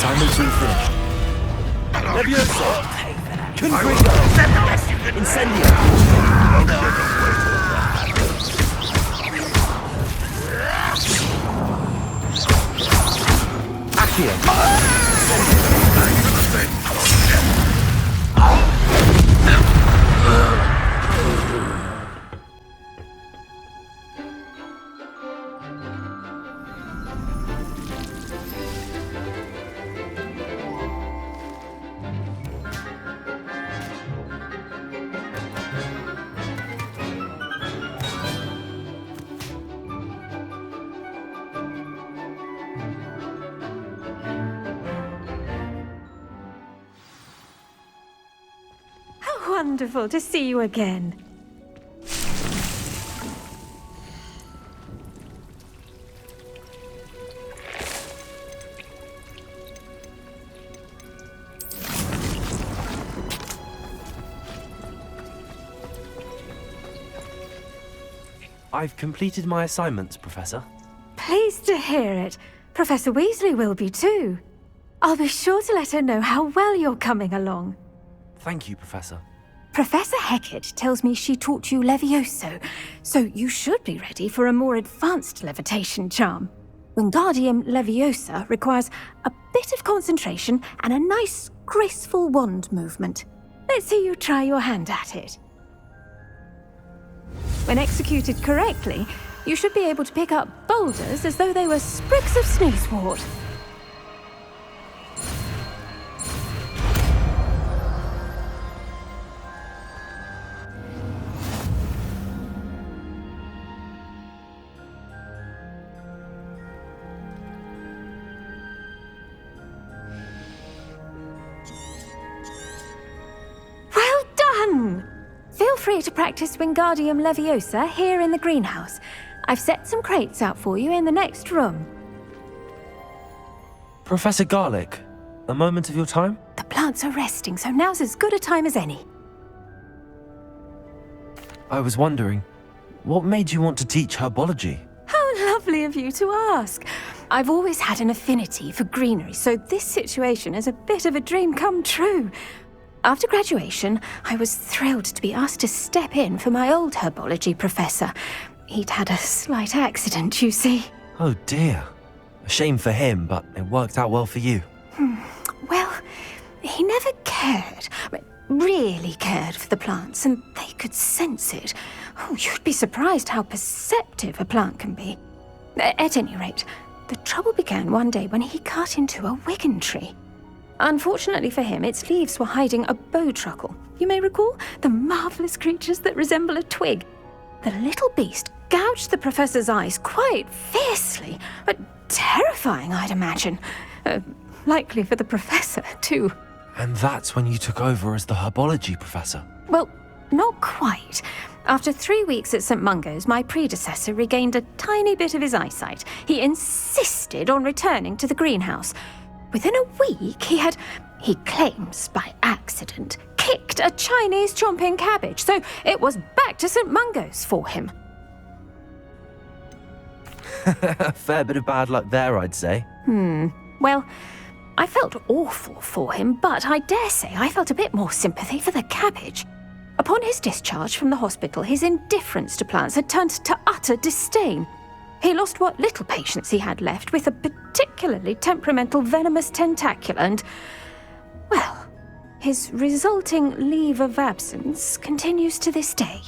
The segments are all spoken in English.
Assignment's all finished. Leviosa! Confringo! Incendio! Accio! Wonderful to see you again. I've completed my assignments, Professor. Pleased to hear it. Professor Weasley will be too. I'll be sure to let her know how well you're coming along. Thank you, Professor. Professor Hecat tells me she taught you Levioso, so you should be ready for a more advanced levitation charm. Wingardium Leviosa requires a bit of concentration and a nice, graceful wand movement. Let's see you try your hand at it. When executed correctly, you should be able to pick up boulders as though they were sprigs of sneezewort. Feel free to practice Wingardium Leviosa here in the greenhouse. I've set some crates out for you in the next room. Professor Garlick, a moment of your time? The plants are resting, so now's as good a time as any. I was wondering, what made you want to teach herbology? How lovely of you to ask. I've always had an affinity for greenery, so this situation is a bit of a dream come true. After graduation, I was thrilled to be asked to step in for my old herbology professor. He'd had a slight accident, you see. Oh dear. A shame for him, but it worked out well for you. Well, he never really cared for the plants, and they could sense it. Oh, you'd be surprised how perceptive a plant can be. At any rate, the trouble began one day when he cut into a wigan tree. Unfortunately for him, its leaves were hiding a bowtruckle. You may recall the marvellous creatures that resemble a twig. The little beast gouged the professor's eyes quite fiercely, but terrifying, I'd imagine. Likely for the professor, too. And that's when you took over as the herbology professor? Well, not quite. After 3 weeks at St. Mungo's, my predecessor regained a tiny bit of his eyesight. He insisted on returning to the greenhouse. Within a week, he claims by accident, kicked a Chinese chomping cabbage, so it was back to St. Mungo's for him. A fair bit of bad luck there, I'd say. Well, I felt awful for him, but I dare say I felt a bit more sympathy for the cabbage. Upon his discharge from the hospital, his indifference to plants had turned to utter disdain. He lost what little patience he had left with a particularly temperamental Venomus Tentacula and, well, his resulting leave of absence continues to this day.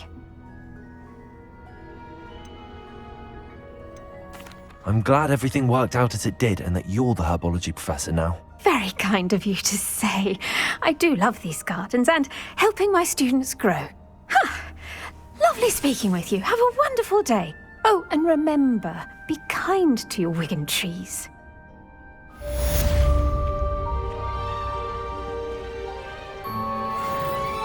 I'm glad everything worked out as it did and that you're the herbology professor now. Very kind of you to say. I do love these gardens and helping my students grow. Lovely speaking with you. Have a wonderful day. Oh, and remember, be kind to your wigan trees.